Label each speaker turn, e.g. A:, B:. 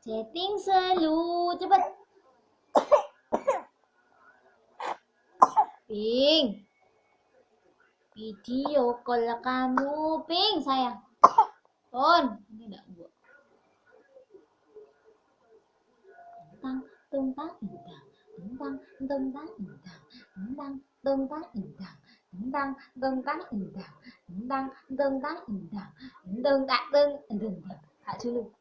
A: Chatting selalu cepet. Ping, video call kamu, Ping sayang. Ton, ini enggak gua. Tentang, tentang, tentang, tentang, tentang, tentang, tentang, tentang, tentang, tentang, tentang, tentang, tentang, tentang, tentang, tentang, tentang, tentang. Kak dulu.